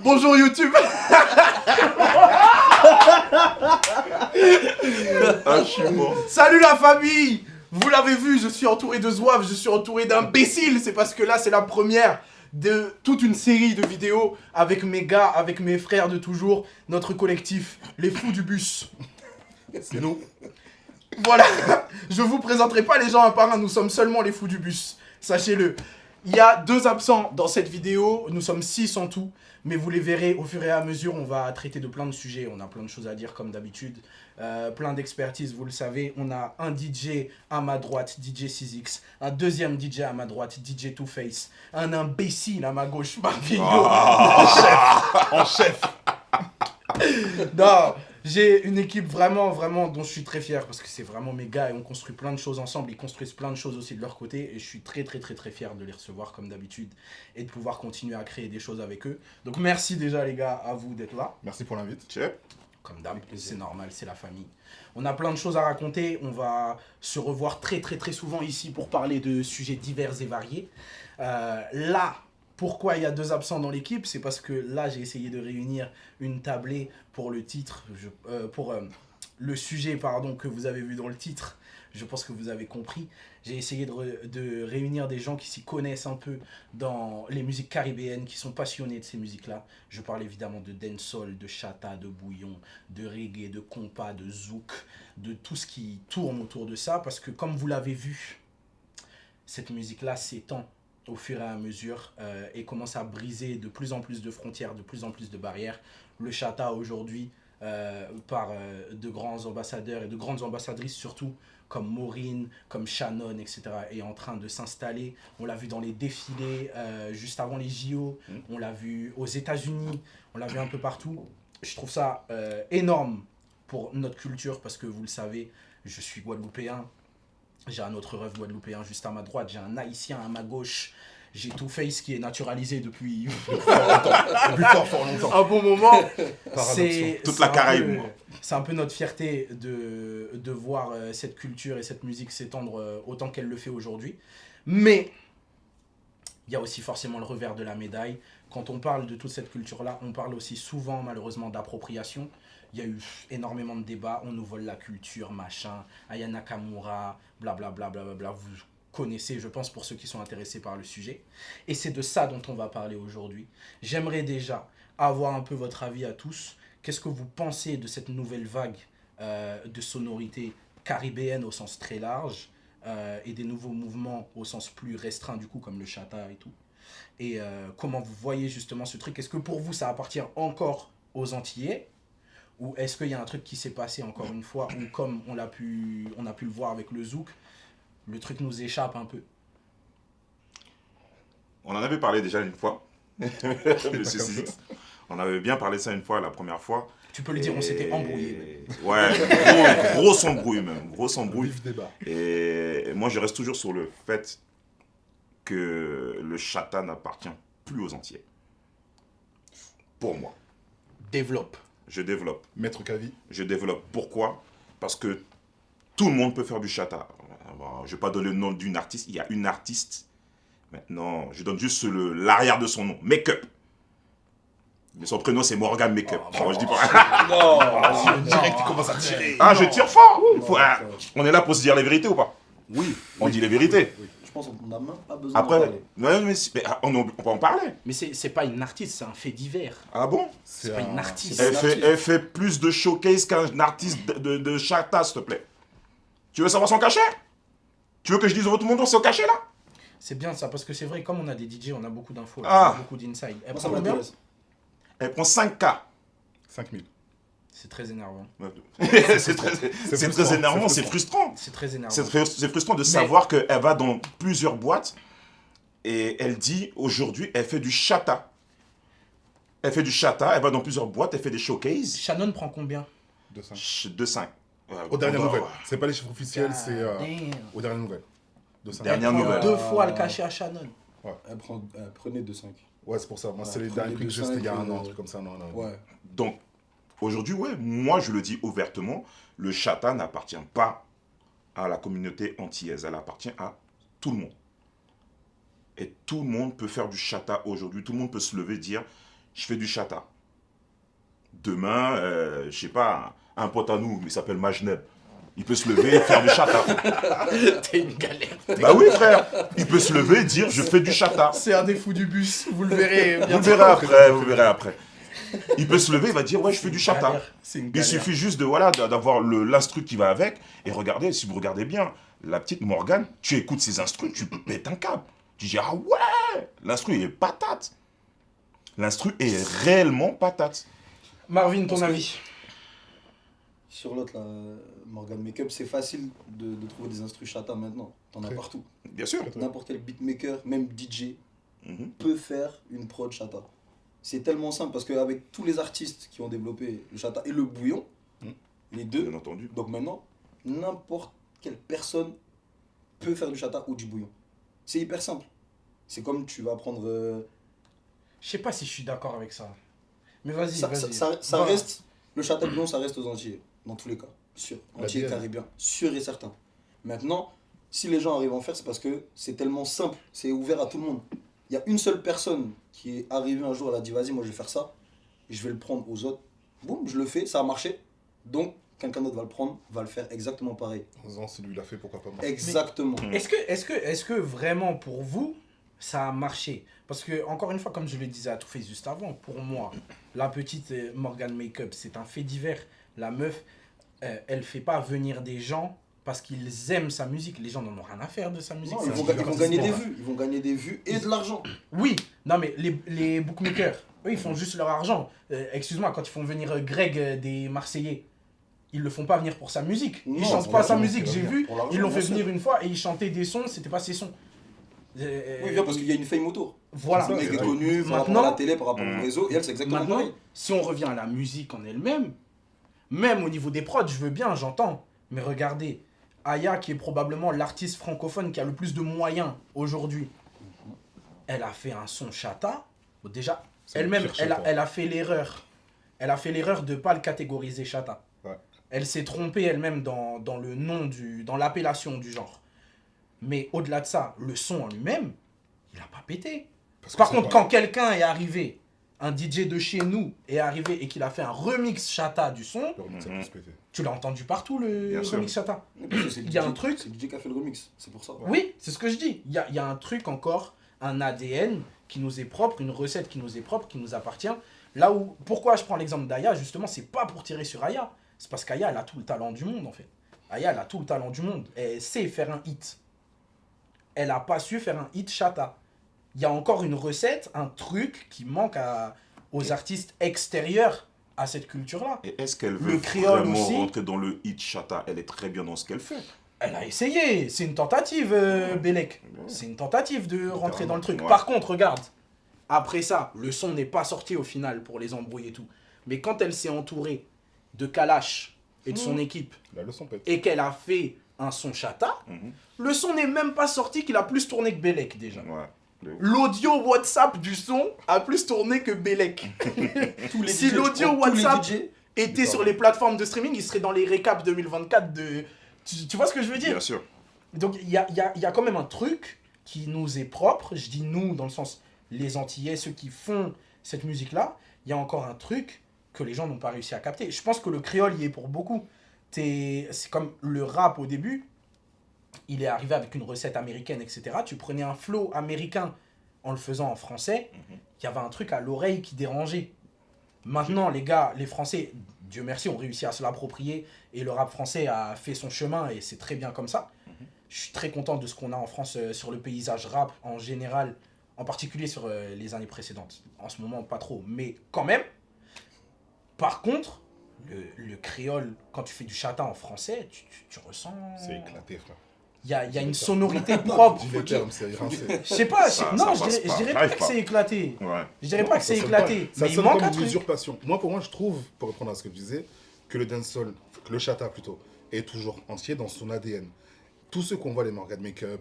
Bonjour YouTube. Ah, je suis mort. Salut la famille. Vous l'avez vu, je suis entouré de zouaves, je suis entouré d'imbéciles. C'est parce que là, c'est la première de toute une série de vidéos avec mes gars, avec mes frères de toujours, notre collectif, les fous du bus. C'est nous. Voilà, je vous présenterai pas les gens un par un, nous sommes seulement les fous du bus, sachez-le. Il y a 2 absents dans cette vidéo, nous sommes 6 en tout, mais vous les verrez au fur et à mesure, on va traiter de plein de sujets, on a plein de choses à dire comme d'habitude, plein d'expertise, vous le savez, on a un DJ à ma droite, DJ 6X, un deuxième DJ à ma droite, DJ Two Face, un imbécile à ma gauche, Marvino, En chef. Non, j'ai une équipe vraiment dont je suis très fier parce que c'est vraiment mes gars et on construit plein de choses ensemble, ils construisent plein de choses aussi de leur côté et je suis très fier de les recevoir comme d'habitude et de pouvoir continuer à créer des choses avec eux. Donc merci déjà les gars à vous d'être là. Merci pour l'invite. Chep. Comme d'hab, c'est normal, c'est la famille. On a plein de choses à raconter, on va se revoir très souvent ici pour parler de sujets divers et variés. Là, pourquoi il y a 2 absents dans l'équipe? C'est parce que là, j'ai essayé de réunir une tablée pour le titre, le sujet pardon, que vous avez vu dans le titre. Je pense que vous avez compris. J'ai essayé de réunir des gens qui s'y connaissent un peu dans les musiques caribéennes, qui sont passionnés de ces musiques-là. Je parle évidemment de dancehall, de chata, de bouillon, de reggae, de compas, de zouk, de tout ce qui tourne autour de ça. Parce que comme vous l'avez vu, cette musique-là s'étend au fur et à mesure et commence à briser de plus en plus de frontières, de plus en plus de barrières. Le chata aujourd'hui, par de grands ambassadeurs et de grandes ambassadrices surtout, comme Maureen, comme Shannon, etc., est en train de s'installer. On l'a vu dans les défilés juste avant les JO, on l'a vu aux États-Unis, on l'a vu un peu partout. Je trouve ça énorme pour notre culture parce que vous le savez, je suis guadeloupéen. J'ai un autre rêve guadeloupéen juste à ma droite, j'ai un haïtien à ma gauche, j'ai Two Face qui est naturalisé depuis fort longtemps. un bon moment. Toute la Caraïbe. C'est un peu notre fierté de voir cette culture et cette musique s'étendre autant qu'elle le fait aujourd'hui. Mais il y a aussi forcément le revers de la médaille. Quand on parle de toute cette culture-là, on parle aussi souvent malheureusement d'appropriation. Il y a eu énormément de débats, on nous vole la culture, machin, Aya Nakamura, blablabla, vous connaissez, je pense, pour ceux qui sont intéressés par le sujet. Et c'est de ça dont on va parler aujourd'hui. J'aimerais déjà avoir un peu votre avis à tous. Qu'est-ce que vous pensez de cette nouvelle vague de sonorités caribéennes au sens très large et des nouveaux mouvements au sens plus restreint, du coup, comme le chata et tout. Et comment vous voyez justement ce truc? Est-ce que pour vous, ça appartient encore aux Antillais? Ou est-ce qu'il y a un truc qui s'est passé encore une fois, ou comme on a pu le voir avec le zouk, le truc nous échappe un peu? On en avait parlé déjà une fois. Monsieur Six. On avait bien parlé de ça une fois, la première fois. Tu peux le dire, on s'était embrouillé. Ouais, gros embrouille même. Gros embrouille. Vif débat. Et moi, je reste toujours sur le fait que le chata n'appartient plus aux Antillais. Pour moi. Développe. Je développe. Maître Kavi. Je développe. Pourquoi? Parce que tout le monde peut faire du chata. Bon, je ne vais pas donner le nom d'une artiste. Il y a une artiste. Maintenant, je donne juste l'arrière de son nom. Make-up. Mais son prénom, c'est Morgan Make-up. Bon, je dis pas. Non. Direct, il commence à tirer. Ah, je tire fort. On est là pour se dire les vérités ou pas? Oui. On dit les vérités. Je pense qu'on n'a même pas besoin Après, d'en parler. on peut en parler. Mais c'est pas une artiste, c'est un fait divers. Ah bon? C'est pas une artiste. Elle fait plus de showcase qu'un artiste de chata, s'il te plaît. Tu veux savoir son cachet? Tu veux que je dise au tout le monde son cachet là? C'est bien ça, parce que c'est vrai, comme on a des DJ, on a beaucoup d'infos, Ah. beaucoup d'insight. Elle Moi, ça prend combien? m'intéresse. Elle prend 5K. 5000. C'est très énervant. C'est très énervant, c'est frustrant. C'est très énervant. C'est frustrant de savoir qu'elle va dans plusieurs boîtes et elle dit aujourd'hui, elle fait du chata. Elle fait du chata, elle va dans plusieurs boîtes, elle fait des showcases. Shannon prend combien? 200. 2,5. Aux dernières nouvelles. C'est pas les chiffres officiels, c'est Damn. aux dernières nouvelles. 200. Dernière Elle prend nouvelle. 2 fois le cachet à Shannon. Prenez 2,5. Ouais, c'est pour ça. Moi, c'est les Prenez derniers prix que j'ai, c'était il y a 2,5, un an, un truc comme ça. Non. Ouais. Donc, aujourd'hui, ouais, moi je le dis ouvertement, le chata n'appartient pas à la communauté antillaise, elle appartient à tout le monde. Et tout le monde peut faire du chata aujourd'hui, tout le monde peut se lever et dire je fais du chata. Demain, je sais pas, un pote à nous, il s'appelle Majneb. Il peut se lever et faire du chata. T'es une galère. Bah oui, frère. Il peut se lever et dire je fais du chata. C'est un des fous du bus, vous le verrez Vous bientôt. le verrez après. Il peut se lever, il va dire ouais, je fais du chata. Galère, c'est une Il galère. suffit juste de voilà d'avoir l'instru qui va avec et regardez, si vous regardez bien, la petite Morgane, tu écoutes ses instrus, tu pètes un câble. Tu dis ah ouais, l'instru est patate. L'instru est réellement patate. Marvin, ton Parce que- avis? Sur l'autre, là, Morgan Makeup, c'est facile de trouver des instrus chata maintenant. T'en as Très. partout. Bien sûr. N'importe quel beatmaker, même DJ, Mhm. peut faire une prod chata. C'est tellement simple parce qu'avec tous les artistes qui ont développé le chata et le bouillon, les deux, Bien entendu. donc maintenant, n'importe quelle personne peut faire du chata ou du bouillon. C'est hyper simple. C'est comme tu vas prendre. Je sais pas si je suis d'accord avec ça. Mais vas-y, Ça, vas-y. ça Va. reste. Le chata bouillon, ça reste aux Antillais, dans tous les cas. Sûr. La Antillais bière. caribéen. Sûr et certain. Maintenant, si les gens arrivent à en faire, c'est parce que c'est tellement simple. C'est ouvert à tout le monde. Il y a une seule personne qui est arrivée un jour, elle a dit vas-y, moi je vais faire ça. Et je vais le prendre aux autres. Boum, je le fais, ça a marché. Donc, quelqu'un d'autre va le prendre, va le faire exactement pareil. En disant, si lui l'a fait, pourquoi pas moi. Exactement. Est-ce que vraiment pour vous, ça a marché? Parce que, encore une fois, comme je le disais à tout fait juste avant, pour moi, la petite Morgan Makeup, c'est un fait divers. La meuf, elle fait pas venir des gens parce qu'ils aiment sa musique. Les gens n'en ont rien à faire de sa musique. Non, C'est ils un vont gagner des divertissement. vues. Ils vont gagner des vues et de l'argent. Oui, non mais les bookmakers, eux, ils font juste leur argent. Excuse-moi, quand ils font venir Greg des Marseillais, ils le font pas venir pour sa musique. Ils Non, chantent pour pas sa l'argent, musique, c'est j'ai bien. vu. Pour l'argent, Ils l'ont fait bien sûr. venir une fois et ils chantaient des sons, c'était pas ses sons. Oui, bien parce qu'il y a une fame autour. Voilà. C'est Le ça, mec est vrai. connu par rapport Maintenant- à la télé, par rapport au réseau, et elle, c'est exactement Maintenant, pareil. si on revient à la musique en elle-même, même au niveau des prods, je veux bien, j'entends. Mais regardez, Aya, qui est probablement l'artiste francophone qui a le plus de moyens aujourd'hui, elle a fait un son chata. Bon, déjà, C'est le elle-même, pire elle a, chata. elle a fait l'erreur. Elle a fait l'erreur de ne pas le catégoriser chata. Ouais. Elle s'est trompée elle-même dans le nom, dans l'appellation du genre. Mais au-delà de ça, le son en lui-même, il n'a pas pété. Parce que Par c'est contre, pas- quand quelqu'un est arrivé, un DJ de chez nous est arrivé et qu'il a fait un remix chata du son, Le remix a plus pété. tu l'as entendu partout le Bien sûr. remix chata. Parce que c'est Il y a DJ un truc. C'est le DJ qui a fait le remix, c'est pour ça. Oui, c'est ce que je dis. Il y a un truc encore, un ADN qui nous est propre, une recette qui nous est propre, qui nous appartient. Là où, pourquoi je prends l'exemple d'Aya, justement, c'est pas pour tirer sur Aya. C'est parce qu'Aya, elle a tout le talent du monde, en fait. Aya, elle a tout le talent du monde. Elle sait faire un hit. Elle a pas su faire un hit chata. Il y a encore une recette, un truc qui manque aux artistes extérieurs à cette culture-là. Et est-ce qu'elle Le veut créole vraiment aussi. rentrer dans le hit chata? Elle est très bien dans ce qu'elle fait. Elle a essayé, c'est une tentative, Bélec. C'est une tentative de rentrer dans le truc. Ouais. Par contre, regarde, après ça, le son n'est pas sorti au final pour les embrouiller et tout. Mais quand elle s'est entourée de Kalash et de son équipe, La leçon pète. et qu'elle a fait un son chata, Mhm. le son n'est même pas sorti qu'il a plus tourné que Bélec déjà. Ouais. De ouf. L'audio WhatsApp du son a plus tourné que Bélec. Tous les Si DJ, l'audio tu prends tous les WhatsApp DJ, était sur les plateformes de streaming, il serait dans les récaps 2024 de... Tu vois ce que je veux dire? Bien sûr. Donc il y a quand même un truc qui nous est propre, je dis nous dans le sens les Antillais, ceux qui font cette musique-là, il y a encore un truc que les gens n'ont pas réussi à capter. Je pense que le créole y est pour beaucoup. C'est comme le rap au début, il est arrivé avec une recette américaine, etc. Tu prenais un flow américain en le faisant en français, il y avait un truc à l'oreille qui dérangeait. Maintenant, les gars, les Français, Dieu merci, ont réussi à se l'approprier et le rap français a fait son chemin et c'est très bien comme ça. Je suis très content de ce qu'on a en France sur le paysage rap en général, en particulier sur les années précédentes. En ce moment, pas trop, mais quand même. Par contre, le créole, quand tu fais du chata en français, tu ressens... C'est éclaté, frère. Il y a une sonorité propre. Dis les termes, c'est rincé. Je sais pas, Ça non, passe je pas. dirais pas J'arrive que pas. c'est éclaté. Ouais. Je dirais pas que Ça c'est sonne éclaté, Ça mais il sonne manque comme un une truc. usurpation. Moi, pour moi, je trouve, pour reprendre à ce que tu disais, que le dancehall, que le chata plutôt, est toujours entier dans son ADN. Tous ceux qu'on voit, les Morgan Makeup,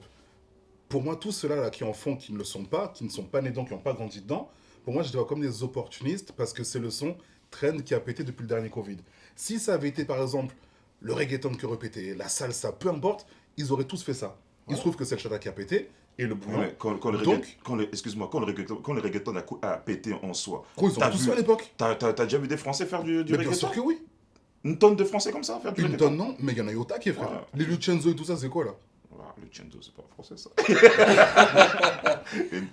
pour moi, tous ceux-là là, qui en font, qui ne le sont pas, qui ne sont pas nés dedans, qui n'ont pas grandi dedans, pour moi, je les vois comme des opportunistes parce que c'est le son trend qui a pété depuis le dernier Covid. Si ça avait été, par exemple, le reggaeton qui aurait pété, la salsa, peu importe, ils auraient tous fait ça. Il se trouve que c'est le chata qui a pété, et le bouillon. Ouais, Donc- excuse-moi, quand le reggaeton a pété en soi, Gros, ils ont T'as tous vu- fait à l'époque. t'as déjà vu des Français faire du Mais bien reggaeton? sûr que oui. Une tonne de Français comme ça faire du Une reggaeton? tonne, non, mais il y en a eu au taquet, frère. Ouais. Les Lucenzo et tout ça, c'est quoi là? Ah, le Chenzo, c'est pas français ça.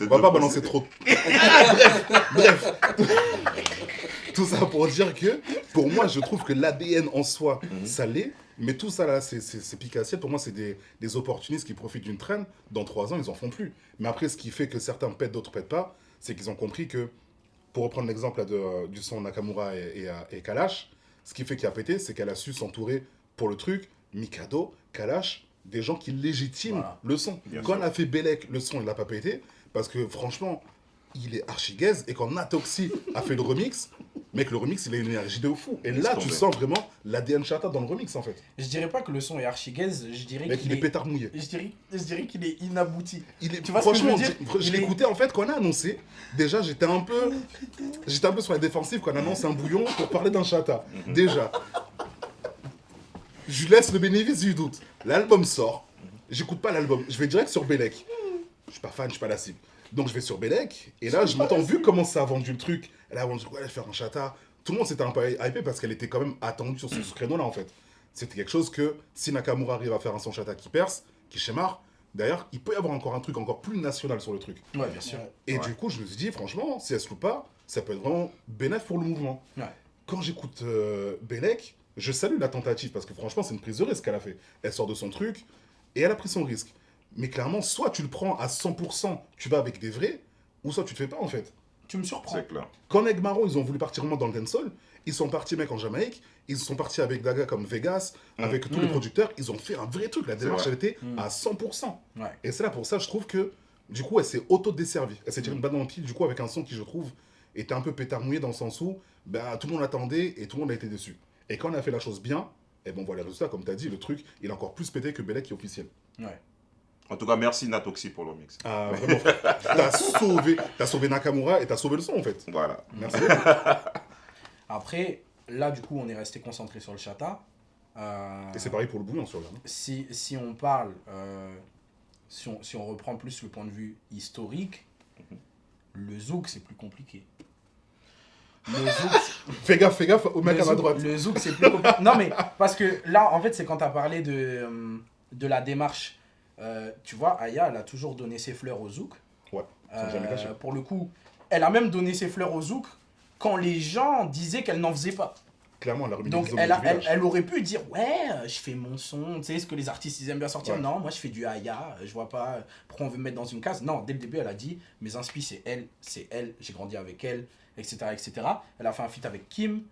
On va pas balancer trop. Bref. Tout ça pour dire que, pour moi, je trouve que l'ADN en soi, ça l'est. Mais tout ça là, c'est pique à ciel. Pour moi, c'est des opportunistes qui profitent d'une traîne. Dans 3 ans, ils en font plus. Mais après, ce qui fait que certains pètent, d'autres pètent pas, c'est qu'ils ont compris que, pour reprendre l'exemple là, du son Nakamura et Kalash, ce qui fait qu'il a pété, c'est qu'elle a su s'entourer pour le truc, Mikado, Kalash, des gens qui légitiment Voilà. le son. Bien Quand sûr. elle a fait Bellec, le son, il n'a pas pété, parce que franchement, il est archi gaze, et quand Natoxi a fait le remix, mec, le remix, il a une énergie de fou. Et Laisse là, tomber. tu sens vraiment l'ADN Chata dans le remix, en fait. Je dirais pas que le son est archi gaze, je dirais Mec, qu'il il est pétard mouillé. je dirais qu'il est inabouti. Il est, Tu vois ce que je franchement, veux dire je Il est- l'écoutais en fait quand on a annoncé. Déjà, j'étais un peu sur la défensive quand on annonce un bouillon pour parler d'un chata. Déjà, je laisse le bénéfice du doute. L'album sort, j'écoute pas l'album, je vais direct sur Bellec. Je suis pas fan, je suis pas la cible. Donc je vais sur Bellec et là, je m'entends vu comment ça a vendu le truc. Elle a vendu, ouais, elle va faire un chata. Tout le monde s'était un peu hypé parce qu'elle était quand même attendue sur ce créneau-là en fait. C'était quelque chose que si Nakamura arrive à faire un son chata qui perce, qui schémare, d'ailleurs, il peut y avoir encore un truc encore plus national sur le truc. Ouais, bien sûr. Et Ouais. du coup, je me suis dit, franchement, si elle se loupe pas, ça peut être vraiment bénéfique pour le mouvement. Ouais. Quand j'écoute Bellec, je salue la tentative parce que franchement, c'est une prise de risque qu'elle a fait. Elle sort de son truc et elle a pris son risque. Mais clairement, soit tu le prends à 100%, tu vas avec des vrais, ou soit tu te fais pas en fait. Tu me surprends. C'est clair. Quand Neg Marron, ils ont voulu partir vraiment dans le dancehall, ils sont partis mec en Jamaïque, ils sont partis avec des gars comme Vegas, avec tous les producteurs, ils ont fait un vrai truc. La démarche, vrai. elle était à 100%. Ouais. Et c'est là pour ça, je trouve que, du coup, elle s'est auto-desservie. Elle s'est tirée une balle dans le pied, du coup, avec un son qui, je trouve, était un peu pétard mouillé dans le sens où bah, tout le monde l'attendait et tout le monde a été déçu. Et quand on a fait la chose bien, et bon, on voit les résultats, comme tu as dit, le truc, il est encore plus pété que Bellec qui est officiel. Ouais. En tout cas, merci Natoxi pour le mix. Ah, vraiment, frère. T'as sauvé Nakamura et t'as sauvé le son, en fait. Voilà. Merci. Après, là, du coup, on est resté concentré sur le chata. Et c'est pareil pour le bouillon, sur le Si on parle, si on reprend plus le point de vue historique, le zouk, c'est plus compliqué. Le zouk, Fais gaffe au mec à ma droite. le zouk, c'est plus compliqué. Non, mais parce que là, en fait, c'est quand tu as parlé de la démarche. Tu vois, Aya, elle a toujours donné ses fleurs au zouk. Ouais, sans jamais cacher. Pour le coup, elle a même donné ses fleurs au zouk quand les gens disaient qu'elle n'en faisait pas. Clairement, elle a remis Donc des hommes elle, du village. elle aurait pu dire ouais, je fais mon son, tu sais ce que les artistes ils aiment bien sortir. Ouais. Non, moi je fais du Aya, je vois pas pourquoi on veut me mettre dans une case. Non, dès le début elle a dit mes inspi c'est elle, j'ai grandi avec elle, etc., etc. Elle a fait un feat avec Kim.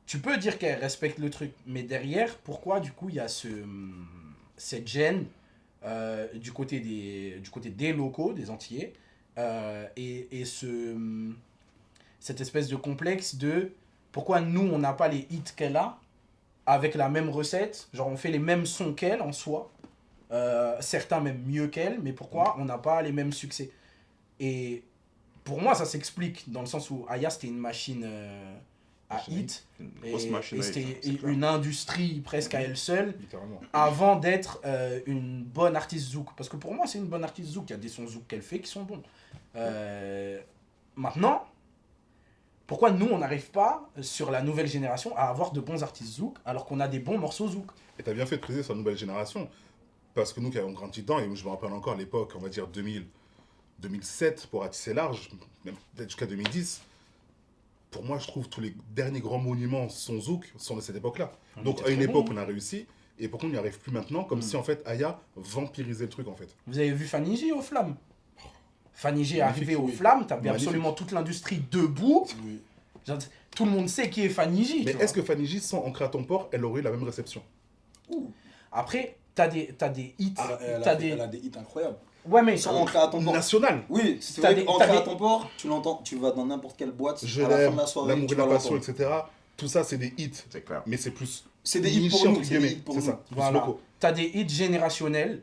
Tu peux dire qu'elle respecte le truc, mais derrière, pourquoi du coup il y a cette gêne du côté des locaux, des Antillais, et cette espèce de complexe de pourquoi nous on n'a pas les hits qu'elle a avec la même recette, genre on fait les mêmes sons qu'elle en soi, certains même mieux qu'elle, mais pourquoi on n'a pas les mêmes succès. Et pour moi ça s'explique dans le sens où Aya c'était une machine à Machine. hit, Une et, grosse machine et à hit, c'était c'est clair. une industrie presque à elle seule Littéralement. avant d'être une bonne artiste zouk. Parce que pour moi, c'est une bonne artiste zouk. Il y a des sons zouk qu'elle fait qui sont bons. Maintenant, pourquoi nous, on n'arrive pas, sur la nouvelle génération, à avoir de bons artistes zouk, alors qu'on a des bons morceaux zouk? Et t'as bien fait de préciser sur la nouvelle génération. Parce que nous qui avons grandi dedans, et je me rappelle encore à l'époque, on va dire 2000, 2007, pour ratisser large, même peut-être jusqu'à 2010, pour moi, je trouve tous les derniers grands monuments son zouk sont de cette époque-là. On Donc était à une très époque, bons, on a réussi, et pourquoi on n'y arrive plus maintenant, comme si en fait Aya vampirisait le truc en fait. Vous avez vu Fanny G aux flammes? Fanny G est Magnifique, arrivé aux oui. flammes, t'avais Magnifique. absolument toute l'industrie debout. Oui. Genre, tout le monde sait qui est Fanny G. Mais est-ce que Fanny J, sans ancrer à ton port, elle aurait eu la même réception? Après, t'as des hits. Elle t'as a fait- elle a des hits incroyables. Ouais, mais Sans ancrer à ton port. National. Oui, c'est T'as vrai des- qu'ancrer t'as à des- ton port, tu l'entends, tu vas dans n'importe quelle boîte, Je à la fin l'aime, de la soirée, l'amour tu et vas la passion, l'entendre. etc. Tout ça, c'est des hits. C'est clair. Mais c'est plus. C'est des hits niché, pour nous, entre c'est des guillemets. hits pour C'est nous. ça, plus Voilà. locaux. T'as des hits générationnels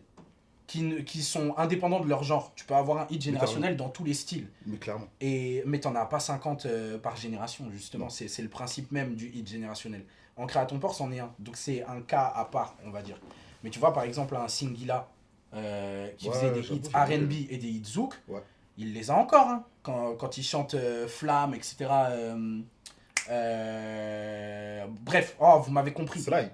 qui sont indépendants de leur genre. Tu peux avoir un hit générationnel dans tous les styles. Mais clairement. Mais t'en as pas 50 par génération, justement. Non. C'est le principe même du hit générationnel. Ancré à ton port, c'en est un. Donc c'est un cas à part, on va dire. Mais tu vois, par exemple, un Singila, qui Ouais, faisait des j'avoue, hits j'avoue. R&B et des hits zouk, Ouais. il les a encore, hein, quand il chante Flamme, etc. Bref, oh, vous m'avez compris. Sly.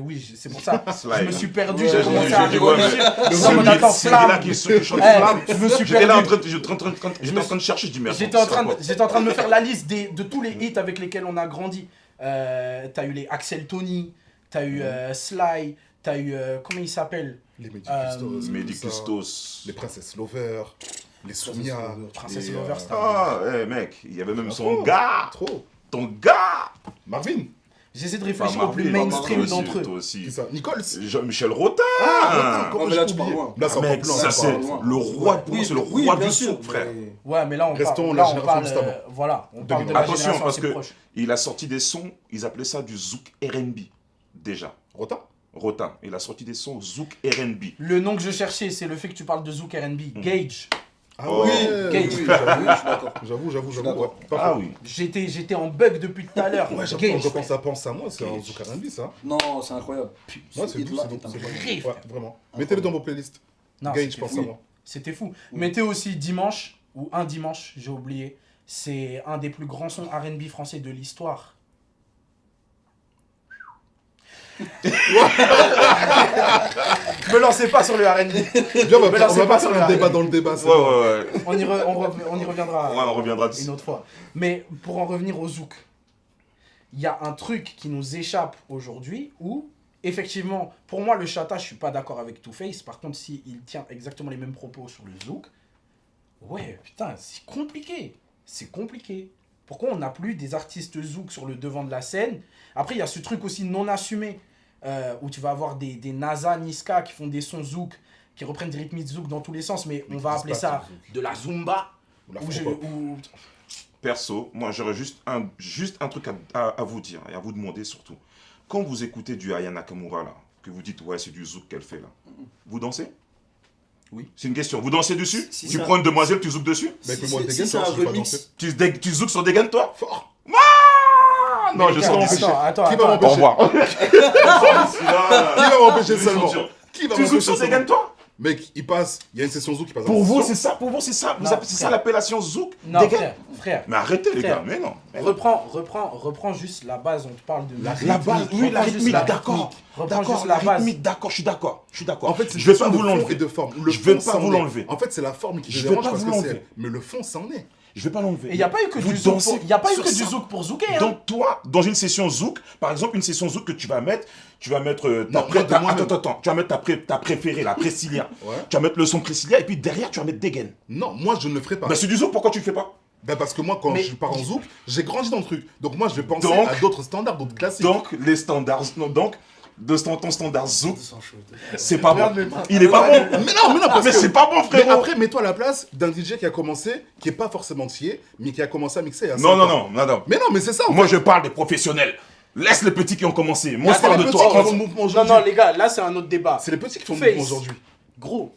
Oui, c'est pour ça. Sly. Je me suis perdu, Ouais, j'ai je- commencé je- à je vois, réfléchir. mais- Non, mais attends, Celui-là Flamme. qui chante Eh, Flamme. je me suis J'étais là en perdu. j'étais en train de chercher, je dis mais J'étais en train de me faire la liste de tous les hits avec lesquels on a grandi. T'as eu les Axel Tony, t'as eu Sly, t'as eu. Comment il s'appelle? Les Mehdi Euh, Custos. Mehdi tout ça. Custos. Les Princesses Lover. Les Soumia. Princesse les, Lover, c'était Ah, mec, il y avait même son trop. gars. Trop. Ton gars. Marvin. J'essaie de réfléchir Pas au plus Marvin, mainstream toi aussi, d'entre eux. Toi aussi. Qui ça Nichols. Jean-Michel Rotin. Ah, Non, mais là, tu parles loin. Là, c'est encore Mec, plus loin. ça là, c'est par contre. le roi, pour moi, c'est le Oui, roi bien du sûr, souk, frère. mais- Ouais, mais là, on Restons parle, la là, on génération parle, juste avant. voilà, on parle de la Attention, génération parce assez que proche. il a sorti des sons, ils appelaient ça du zouk R&B, déjà. Rotin. Rotin, il a sorti des sons zouk R&B. Le nom que je cherchais, c'est le fait que tu parles de Zouk R&B. Gage. Ah Oh. oui, Gage. Oui, j'avoue, je suis d'accord. J'avoue. d'accord. Ouais, pas Ah faux. oui. J'étais en bug depuis tout à l'heure. Ouais, j'avoue, Gage. quand je pense à Pense à moi, c'est un Zouk R&B, ça. Non, c'est incroyable. Moi, Ce c'est doux, hit-là c'est est doux. incroyable. Riff. Ouais, vraiment. Mettez-le dans vos playlists. Non, Gage, c'était pense fou. à moi. C'était fou. Oui. Mettez aussi Dimanche, ou Un Dimanche, j'ai oublié. C'est un des plus grands sons R&B français de l'histoire. Me lancez pas sur le R&B. Viens, on Mais là, va c'est pas pas faire sur un la- débat dans le débat. c'est Ouais, bon. ouais, ouais. On y reviendra. Ouais, on reviendra dessus. Une autre fois. Mais pour en revenir au zouk, il y a un truc qui nous échappe aujourd'hui où, effectivement, pour moi, le chata, je suis pas d'accord avec Two-Face. Par contre, s'il tient exactement les mêmes propos sur le zouk, ouais, putain, c'est compliqué. C'est compliqué. Pourquoi on n'a plus des artistes zouk sur le devant de la scène? Après, il y a ce truc aussi non assumé où tu vas avoir des NASA, Niska qui font des sons zouk, qui reprennent des rythmiques zouk dans tous les sens, mais on va qui appeler se ça passent, le zouk. de la zumba. Ou la Ou Afro-pop. Perso, moi j'aurais juste un truc à vous dire et à vous demander surtout. Quand vous écoutez du Aya Nakamura là, que vous dites ouais c'est du zouk qu'elle fait là, vous dansez? Oui. C'est une question. Vous dansez dessus? Si Tu ça- prends une demoiselle, tu zoukes dessus? Mais Si moi, c'est- des si gars, c'est toi, un je peux pas remix, danser. Tu zoukes sur des gaines toi? Fort. Ah non, je Mais serai attends, empêché. attends, Qui va attends. Au revoir. Qui va m'empêcher seulement? Qui va Tu zoukes m'empêcher sur des seulement? gaines toi? Mec, il passe, il y a une session Zouk qui passe. Pour dans vous la c'est ça, pour vous c'est ça. Vous Non, appelez c'est ça frère. l'appellation zouk? Non, Des gaines? frère. Mais arrêtez les Frère. gars, mais non. Mais non. Reprends juste la base, on te parle de La musique. La base, oui, la Reprends juste rythmique, la d'accord. rythmique. Reprends D'accord, juste la base. rythmique, d'accord, je suis d'accord. Je suis d'accord. En fait, c'est je vais une pas question vous de fond l'enlever. et de forme. Le Je vais fond, pas ça vous en est. l'enlever. En fait, c'est la forme qui Je te vais dérange pas parce vous que c'est l'enlever. elle. Mais le fond, ça en est. Je vais pas l'enlever. Et il n'y a pas eu que Vous du zouk dansez pour, y a pas eu sur que du ça. zouk pour zouker. Hein. Donc toi, dans une session zouk, par exemple, une session zouk que tu vas mettre Non, moi, de moi-même. attends, tu vas mettre ta préférée, la Priscilla. Ouais. Tu vas mettre le son Priscilla et puis derrière tu vas mettre des gaines. Non, moi, je ne le ferai pas. Bah c'est du zouk, pourquoi tu le fais pas? Ben parce que moi, quand Mais- je pars en Zouk, j'ai grandi dans le truc. Donc moi, je vais penser Donc- à d'autres standards, d'autres classiques. Donc les standards, non, donc de ton standard zouk, Sans chaud. c'est pas Regarde bon. mes mains. Il est pas bon. Mais non, parce Mais que... c'est pas bon, Mais frérot. après, mets-toi à la place d'un DJ qui a commencé, qui est pas forcément tier, mais qui a commencé à mixer il y a Non, 5 non, ans. non. Mais non, mais c'est ça. en Moi fait. je parle des professionnels. Laisse les petits qui ont commencé. Moi je C'est parle les de petits toi. qui font le mouvement Non, aujourd'hui. non, les gars, là, c'est un autre débat. C'est les petits qui font le Face. mouvement aujourd'hui. Gros,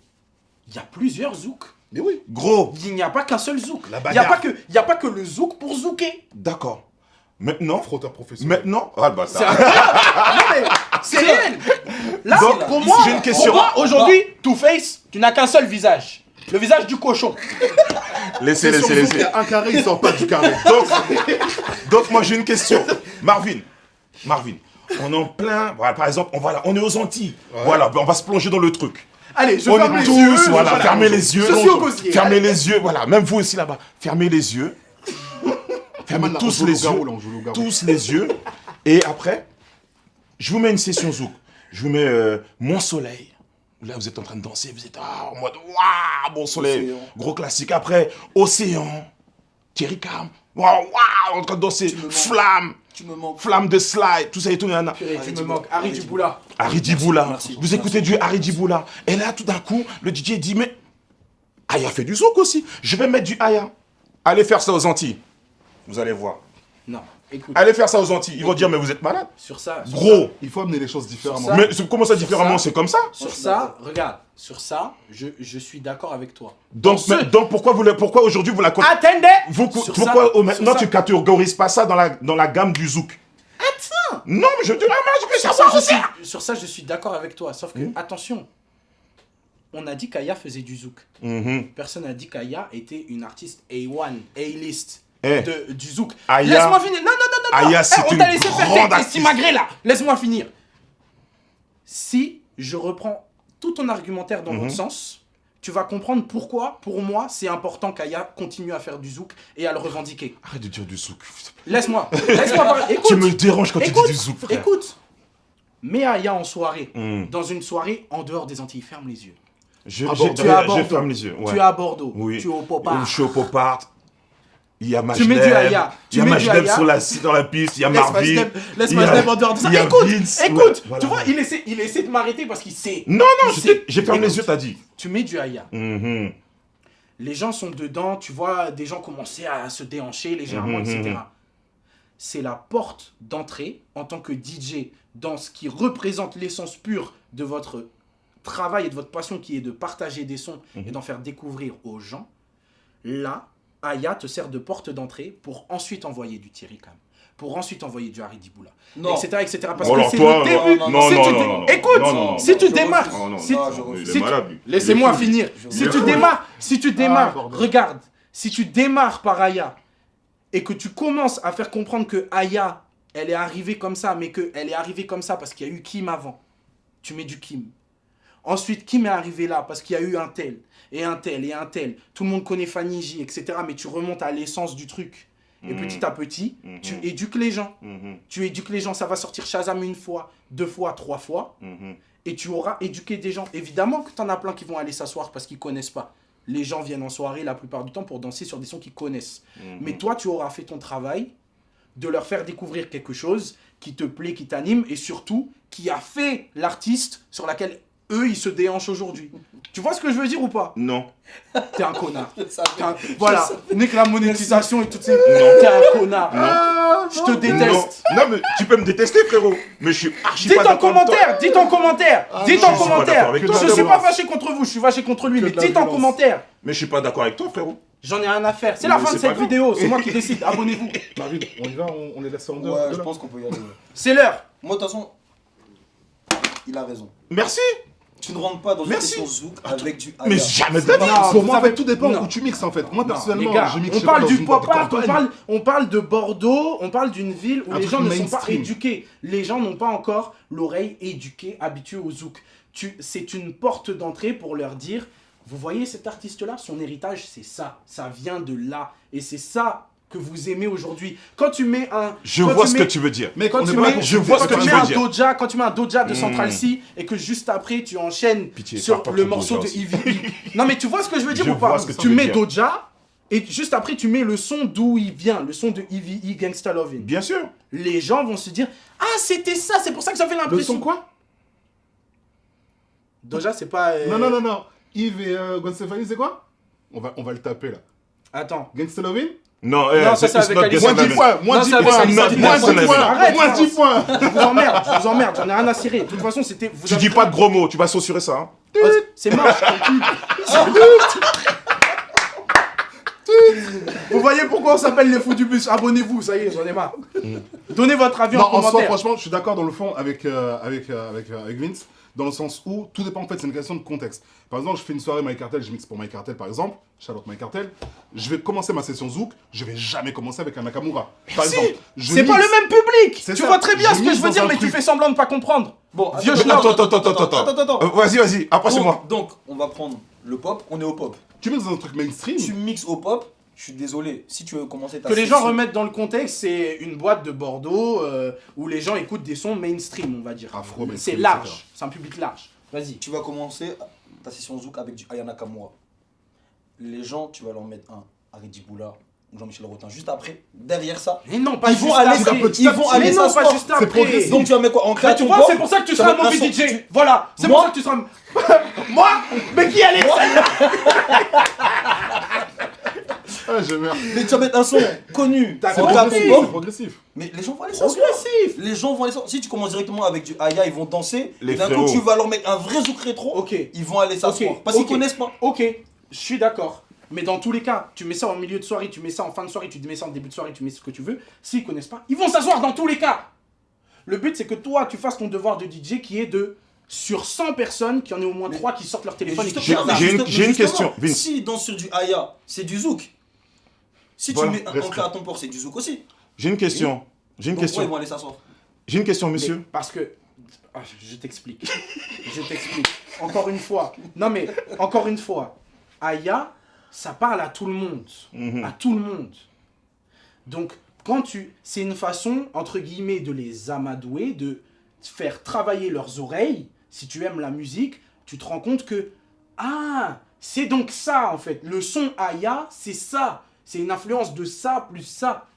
il y a plusieurs zouks. Mais oui. Gros, Il n'y a pas qu'un seul zouk. La Il n'y a, bagarre. y a pas que le zouk pour zouker. d'accord. Maintenant, Frotteur professionnel. ah le C'est bâtard. non, mais c'est réel. Là, Donc, pour moi, j'ai une question. pour moi, aujourd'hui, Two-Face, tu n'as qu'un seul visage. Le visage du cochon. Laissez, C'est sur laissez, Zouk, il y laissez. a un carré, il sort pas du carré. Donc moi j'ai une question. Marvin, on est en plein, voilà, par exemple, on est aux Antilles. Ouais. Voilà, ben, on va se plonger dans le truc. Allez, je On ferme est les tous, yeux. voilà, fermez les yeux. Socio-gaussier. Fermez les yeux, voilà, même vous aussi là-bas. Fermez les yeux. Fermez Là, on tous joue les au garou, yeux. là, on joue au garou. Tous les yeux. Et après, je vous mets une session zouk. Je vous mets Mon Soleil. Là, vous êtes en train de danser, vous êtes en mode waouh, Mon Soleil. Océan. Gros classique. Après, Océan. Thierry Cam. Waouh, waouh, en train de danser. Tu me manques. Flamme. Tu me manques. Flamme de slide, tout ça et tout. Nana. Purée, tu Harry me Djiboula. manques. Harry Djiboula. Harry Djiboula. Merci. Vous écoutez du Harry Djiboula. Et là, tout d'un coup, le DJ dit, mais Aya fait du zouk aussi. Je vais mettre du Aya. Allez faire ça aux Antilles. Vous allez voir. Non, écoute, Allez faire ça aux Antilles. Ils vont dire, mais vous êtes malade. sur ça, Gros. Il faut amener les choses différemment. ça- Mais comment ça Sur différemment? ça- C'est comme ça. sur ça, regarde, sur ça, je suis d'accord avec toi. Donc, Dans ce- donc pourquoi aujourd'hui vous la Attendez. Sur pourquoi ça- maintenant sur tu ça- catégorises pas ça dans la gamme du zouk? Non, mais je veux savoir aussi. Sur ça, je suis d'accord avec toi. Sauf que, attention, on a dit qu'Aya faisait du zouk. Mhm. Personne n'a dit qu'Aya était une artiste A1, A-list Eh, du zouk. Aya- Laisse-moi finir. Non, non, non, non. Aya, c'est on une t'a laissé faire grande tes artiste. simagrées là. Laisse-moi finir. Si je reprends tout ton argumentaire dans l'autre sens, tu vas comprendre pourquoi, pour moi, c'est important qu'Aya continue à faire du zouk et à le revendiquer. Arrête de dire du zouk. Laisse-moi parler. Écoute, Tu me déranges quand tu écoute, dis du zouk, frère. écoute. Mets Aya en soirée, Mm. dans une soirée en dehors des Antilles. Ferme les yeux. Je, Ah j'ai- bon, tu es à je Bordeaux. ferme les yeux. Ouais. Tu es à Bordeaux. Oui. Tu es au Je Popard. suis au Pop-Art. Il y a Tu Majneb. mets du Aya. Il y a Tu mets du Majneb Aya. dans la piste. Il y a Laisse Marvin. Laisse il y a- Majneb en dehors de ça. il y a Écoute, Vince, écoute. ouais, voilà. Tu vois, il essaie de m'arrêter parce qu'il sait. Non, non, Il sait. j'ai fermé les Écoute. yeux, t'as dit. Tu mets du Aya. Mhm. Les gens sont dedans. Tu vois, des gens commençaient à se déhancher légèrement, Mhm, etc. C'est la porte d'entrée en tant que DJ dans ce qui représente l'essence pure de votre travail et de votre passion qui est de partager des sons et d'en faire découvrir aux gens. Là, Aya te sert de porte d'entrée pour ensuite envoyer du Thierry Cam, pour ensuite envoyer du Harry Diboula, Non. etc., etc. Parce Bon, que alors c'est toi, le début. non, non, Si non, tu non, dé- non, non, Écoute, non, non, si non, tu je démarres, refuse. Oh non, si- non, je il refuse. est si- malade, lui. laissez-moi Il est fou. finir. Je Si tu refuse. démarres, si tu démarres, bordel. regarde, si tu démarres par Aya et que tu commences à faire comprendre que Aya, elle est arrivée comme ça, mais qu'elle est arrivée comme ça parce qu'il y a eu Kim avant, tu mets du Kim. Ensuite, Kim est arrivé là parce qu'il y a eu un tel, et un tel, et un tel. Tout le monde connaît Fanny J, etc. Mais tu remontes à l'essence du truc. Et petit à petit, tu éduques les gens. Mhm, Tu éduques les gens, ça va sortir Shazam une fois, 2 fois, 3 fois. mhm. Et tu auras éduqué des gens. Évidemment que tu en as plein qui vont aller s'asseoir parce qu'ils connaissent pas. Les gens viennent en soirée la plupart du temps pour danser sur des sons qu'ils connaissent. Mais toi, tu auras fait ton travail de leur faire découvrir quelque chose qui te plaît, qui t'anime et surtout qui a fait l'artiste sur laquelle eux, ils se déhanchent aujourd'hui. Tu vois ce que je veux dire ou pas? Non. T'es un connard. Je savais. Voilà, n'est que la monétisation et toutes ces... Non. T'es un connard. Je te Non. déteste. Non, mais tu peux me détester, frérot. Mais je suis archi Dites pas en d'accord avec toi. commentaire, dites en commentaire, dites en je suis pas commentaire. d'accord avec Je toi. suis pas fâché contre vous, je suis fâché contre lui, Que mais de la dites en violence. commentaire. Mais je suis pas d'accord avec toi, frérot. J'en ai rien à faire. C'est la Mais fin de c'est cette pas grave. vidéo, c'est moi qui décide. Abonnez-vous. Marvin, on y va, on est laissé en dehors. Ouais, de je là. pense qu'on peut y aller. ouais. C'est l'heure. Moi, de toute façon, il a raison. Merci. Tu ne rentres pas dans une Merci. session zouk avec du Aya. Mais jamais de C'est la pas- vie. Non, Pour vous moi, en savez- fait, tout dépend non. où tu mixes en fait. Moi, Non, personnellement, les gars, je mixe on pas parle dans du une boîte de pop art, campagne. on parle de Bordeaux, on parle d'une ville où Un les truc gens ne sont pas mainstream. éduqués. Les gens n'ont pas encore l'oreille éduquée, habituée au zouk. C'est une porte d'entrée pour leur dire, vous voyez cet artiste-là, son héritage, c'est ça. Ça vient de là. Et c'est ça que vous aimez aujourd'hui. Quand tu mets un... Je quand vois ce que mets- tu veux dire. Mec, Quand on tu est pas mets, là pour je se vois ce faire que quand tu tu veux mets dire. un doja, quand tu mets un doja de Mm. Central C et que juste après tu enchaînes Pitié, sur parle pas le trop morceau de doja aussi. Ivy. Non mais tu vois ce que je veux dire Je ou pas? vois ce que Tu tu veux mets dire. doja et juste après tu mets le son d'où il vient, le son de Ivy Gangsta Lovin'. Bien sûr. Les gens vont se dire ah c'était ça, c'est pour ça que j'avais Le l'impression. son quoi? Doja c'est pas. Non. Yves et Gwen Stefani, c'est quoi? On va le taper là. Attends. Gangsta Lovin'? Non, Non, ça, c'est avec Alice Moins Moins 10 points, moins Non, 10 c'est avec points, Alice moins Moins 10 10 points, Arrête, moins France. 10 points. Je vous emmerde, j'en ai rien à cirer. De toute façon c'était. Vous Tu avez dis pris- pas de gros mots, tu vas censurer ça. Hein. Oh, c'est moche. Vous voyez pourquoi on s'appelle les fous du bus? Abonnez-vous, ça y est, j'en ai marre. Donnez votre avis Non, en en soi, commentaire. franchement, je suis d'accord dans le fond avec Vince, dans le sens où tout dépend en fait, c'est une question de contexte. Par exemple, je fais une soirée My Cartel, je mixe pour My Cartel par exemple, Charlotte My Cartel, je vais commencer ma session Zouk, je vais jamais commencer avec un Nakamura. Par exemple, je C'est pas mixe- le même public. C'est Tu ça. vois très bien Je ce que je mixe veux dans dire, un mais tu truc. fais semblant de pas comprendre. Bon, Vieux attends, schnock. attends. Vas-y, après c'est moi. Donc, on va prendre le pop, on est au pop. Tu mixes dans un truc mainstream. Tu mixes au pop, je suis désolé, si tu veux commencer ta Que les gens session- remettent dans le contexte, c'est une boîte de Bordeaux où les gens écoutent des sons mainstream, on va dire. Afro, C'est mainstream, large, etc. c'est un public large. Vas-y. Tu vas commencer ta session Zouk avec du Aya Nakamura. Les gens, tu vas leur mettre un Harry Diboula ou Jean-Michel Rotin. Juste après, derrière ça, Mais non, pas ils juste vont aller, après. petit à ils vont petit. aller Mais non, pas s'asseoir. juste C'est après. progressif. Donc tu vas mettre quoi? En Bah, créa tu ton vois, pop, c'est pour ça que tu tu seras vas un mauvais mettre un son- DJ. Voilà, c'est Moi- pour ça que tu seras. Moi Mais qui allait Ah, je meurs. Mais tu vas mettre un son connu. T'as C'est en compris. créa ton progressif, c'est pop, progressif. mais les gens vont aller s'asseoir. Progressif. Les gens vont aller s'asseoir. Si tu commences directement avec du Aya, ils vont danser. Les Et d'un coup, frérots. tu vas leur mettre un vrai Zouk rétro. Ok. Ils vont aller s'asseoir. Ok, Parce qu'ils ok. connaissent pas. Ok, je suis d'accord. Mais dans tous les cas, tu mets ça en milieu de soirée, tu mets ça en fin de soirée, tu mets ça en début de soirée, tu mets ce que tu veux. S'ils connaissent pas, ils vont s'asseoir dans tous les cas. Le but, c'est que toi, tu fasses ton devoir de DJ qui est de sur 100 personnes, qu'il y en ait au moins 3 qui sortent leur téléphone et qui J'ai- regardent. j'ai une question, Vince. Si dans sur du Aya, c'est du zouk. Si Voilà, tu mets un respect. encre à ton port, c'est du zouk aussi. J'ai une question. J'ai une Donc, pourquoi ils question. vont aller s'asseoir? J'ai une question, Mais monsieur. parce que. Ah, je t'explique. Je t'explique. Encore une fois. Non, mais encore une fois. Aya, ça parle à tout le monde. Mhm. À tout le monde. Donc, quand tu. C'est une façon, entre guillemets, de les amadouer, de faire travailler leurs oreilles. Si tu aimes la musique, tu te rends compte que. Ah, c'est donc ça, en fait. Le son Aya, c'est ça. C'est une influence de ça plus ça.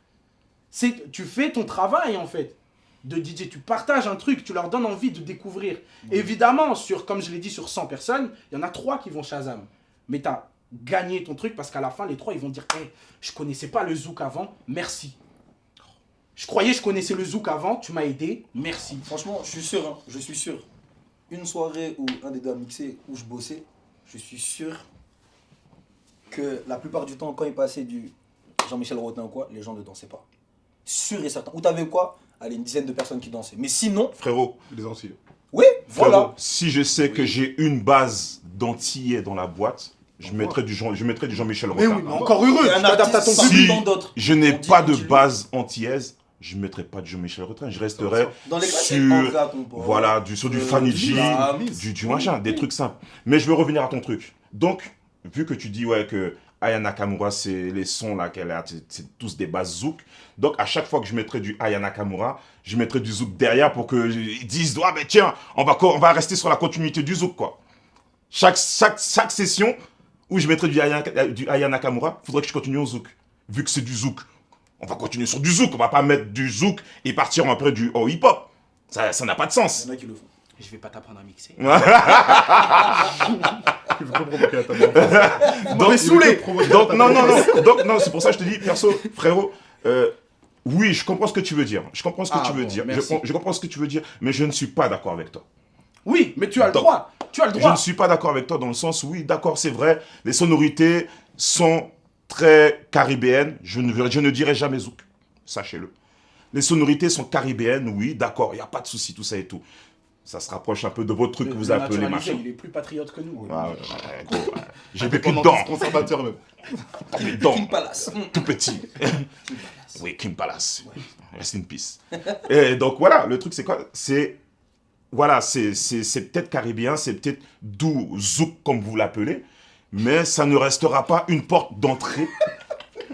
Tu fais ton travail, en fait, de DJ. Tu partages un truc, tu leur donnes envie de découvrir. Évidemment, comme je l'ai dit, sur 100 personnes, il y en a 3 qui vont Shazam. Mais tu as gagné ton truc parce qu'à la fin, les 3, ils vont dire hey, je connaissais pas le zouk avant, merci. Je croyais que je connaissais le zouk avant, tu m'as aidé, merci. Franchement, je suis sûr, hein, je suis sûr. Une soirée où un des deux a mixé, où je bossais, je suis sûr que la plupart du temps, quand il passait du Jean-Michel Rotin ou quoi, les gens ne dansaient pas. Sûr et certain. Où t'avais quoi? Allez, une dizaine de personnes qui dansaient. Mais sinon, Frérot, Les Antilles. oui, voilà. frérot, si je sais que j'ai une base d'antillais dans la boîte, je mettrais du Jean-Michel Mais Rotin. oui, mais encore heureux, Et tu un t'adaptes à ton artiste public. Si dans d'autres. je n'ai On dit pas de anti-lui. base antillaise, je ne mettrais pas de Jean-Michel Rotin. Je resterais Dans les classiques, sur, André à ton port. voilà, sur du Fanny G, la du machin, des trucs simples. Mais je veux revenir à ton truc. Donc, vu que tu dis ouais, que Aya Nakamura, c'est les sons là qu'elle a, c'est tous des bases zouk. Donc, à chaque fois que je mettrais du Aya Nakamura, je mettrais du zouk derrière pour qu'ils disent ah ben tiens, on va rester sur la continuité du zouk quoi. Chaque session où je mettrais du Aya Nakamura, faudrait que je continue au zouk. Vu que c'est du zouk, on va continuer sur du zouk. On va pas mettre du zouk et partir après du hip-hop. Ça n'a pas de sens. Il y en a qui le font. Je vais pas t'apprendre à mixer. Il veut pas provoquer la table. Donc, saoulé. Donc, non, c'est pour ça que je te dis, perso, frérot, oui, je comprends ce que tu veux dire. Je comprends ce que Ah, tu veux bon, dire. merci. Je comprends ce que tu veux dire, mais je ne suis pas d'accord avec toi. Oui, mais tu as le Donc, droit. Tu as le Je droit. ne suis pas d'accord avec toi dans le sens, oui, d'accord, c'est vrai, les sonorités sont très caribéennes. Je ne dirai jamais zouk, sachez-le. Les sonorités sont caribéennes, oui, d'accord, il n'y a pas de souci, tout ça et tout. Ça se rapproche un peu de votre truc que vous Le appelez naturalisé, machin. il est plus patriote que nous. Ouais, gros, j'ai vécu dedans, Indépendantiste conservateur même. dedans, King Palace. tout petit. Oui, Kim Palace. Rest in peace. Et donc voilà, le truc c'est quoi? C'est voilà, c'est peut-être caribéen, c'est peut-être doux, zouk comme vous l'appelez, mais ça ne restera pas une porte d'entrée.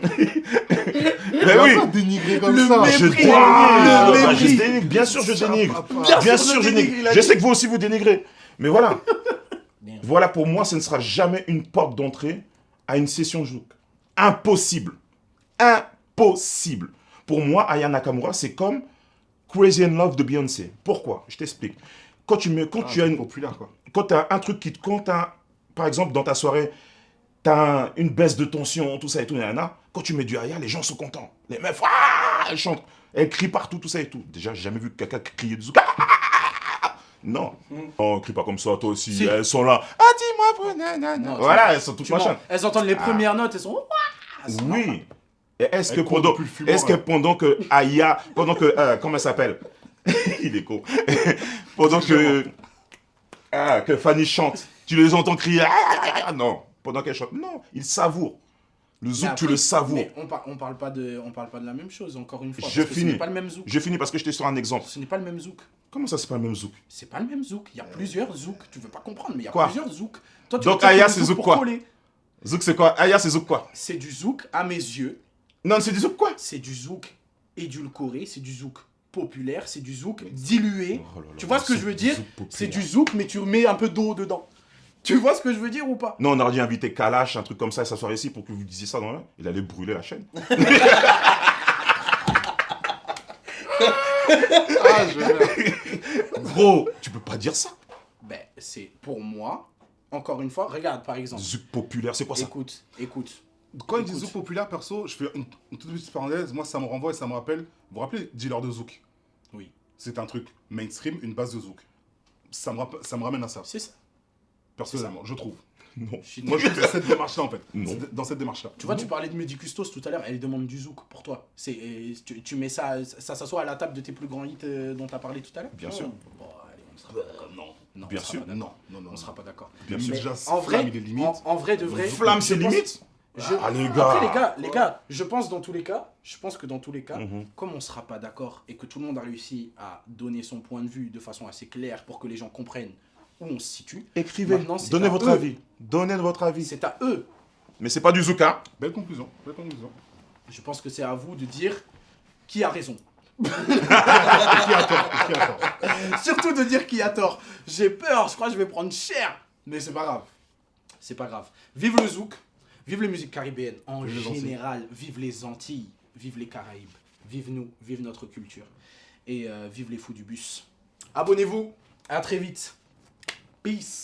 Mais oui, Pas dénigrer comme Le ça. mépris. je Le dénigre. Bah, je mépris. dénigre, bien sûr je dénigre. Bien Bien sûr je dénigre. Je sais que vous aussi vous dénigrez. Mais voilà. Bien. Voilà, pour moi, ce ne sera jamais une porte d'entrée à une session zouk. Impossible. Impossible. Pour moi, Aya Nakamura, c'est comme Crazy in Love de Beyoncé. Pourquoi? Je t'explique. Quand tu as une, populaire quoi. quand t'as un truc par exemple, dans ta soirée, t'as une baisse de tension, tout ça et tout, nanana, quand tu mets du Aya, les gens sont contents. Les meufs, elles chantent, elles crient partout, tout ça et tout. Déjà, j'ai jamais vu quelqu'un crier de zouk. Non. On crie pas comme ça, toi aussi. Si. Elles sont là. Ah, dis-moi, nanana. Non, Voilà, elles sont toutes Tu mens. machin. Elles entendent les premières notes, elles sont. Oui. Et est-ce que Elle court depuis le fumoir, est-ce que là. pendant que Aya, pendant que, comment elle s'appelle? Il est con. Pendant que Fanny chante, tu les entends crier. Non. Pendant qu'elle chante. Non, ils savourent. Le zouk, Mais tu après, le savoures. Mais on parle pas de la même chose, encore une fois. Je parce que Ce finis. n'est pas le même zouk. Je finis parce que j'étais sur un exemple. Ce n'est pas le même zouk. Comment ça, c'est pas le même zouk? C'est pas le même zouk. Il y a plusieurs zouks. Tu veux pas comprendre, mais il y a Quoi? plusieurs zouks. Toi, tu Donc, veux Aya, le c'est zouk zouk pour quoi? coller. Zouk, c'est quoi? Aya, c'est zouk quoi? C'est du zouk, à mes yeux. Non, c'est du zouk quoi? C'est du zouk édulcoré, c'est du zouk populaire, c'est du zouk dilué. Oh là là, Tu vois ce que zouk- je veux dire? zouk populaire. C'est du zouk, mais tu remets un peu d'eau dedans. Tu vois ce que je veux dire ou pas? Non, on aurait dû inviter Kalash, un truc comme ça, et s'asseoir ici pour que vous disiez ça dans la... Il allait brûler la chaîne. Ah, je Gros, tu peux pas dire ça. Ben, c'est pour moi, encore une fois, regarde par exemple. Zouk populaire, c'est quoi ça? Écoute. Quand il dit Écoute. zouk populaire, perso, je fais une toute petite parenthèse. Moi, ça me renvoie et ça me rappelle. Vous vous rappelez Dealer de zouk? Oui, C'est un truc mainstream, une base de zouk. Ça me ramène à ça, c'est ça. personnellement, je trouve. Non. Je suis Moi, je suis dans cette démarche-là, en fait. Non. C'est dans cette démarche-là. Tu vois, tu parlais de Medicustos tout à l'heure, elle demande du zouk pour toi. Tu mets ça s'assoit à la table de tes plus grands hits dont tu as parlé tout à l'heure. Bien sûr. Bon, allez, on sera. Non. Non, Bien on sera sûr. pas d'accord. Non, non, On non. sera pas d'accord. Bien Mais sûr. déjà, En vrai, Flamme, il est limite. en vrai de vrai. Flamme, c'est je pense- limite. Ah, les gars. Après, les gars, je pense que dans tous les cas, Mhm. comme on sera pas d'accord et que tout le monde a réussi à donner son point de vue de façon assez claire pour que les gens comprennent où on se situe, Écrivez, Maintenant, c'est donnez à votre eux. avis. Donnez votre avis. c'est à eux. Mais c'est pas du Zouka. Belle conclusion. Belle conclusion. Je pense que c'est à vous de dire qui a raison. Qui a tort? Qui a tort? Surtout de dire qui a tort. J'ai peur, je crois que je vais prendre cher. Mais c'est pas grave. C'est pas grave. Vive le zouk, vive les musiques caribéennes en Vive les Antilles. général, vive les Antilles, vive les Caraïbes, vive nous, vive notre culture. Et vive les fous du bus. Abonnez-vous, à très vite. Peace.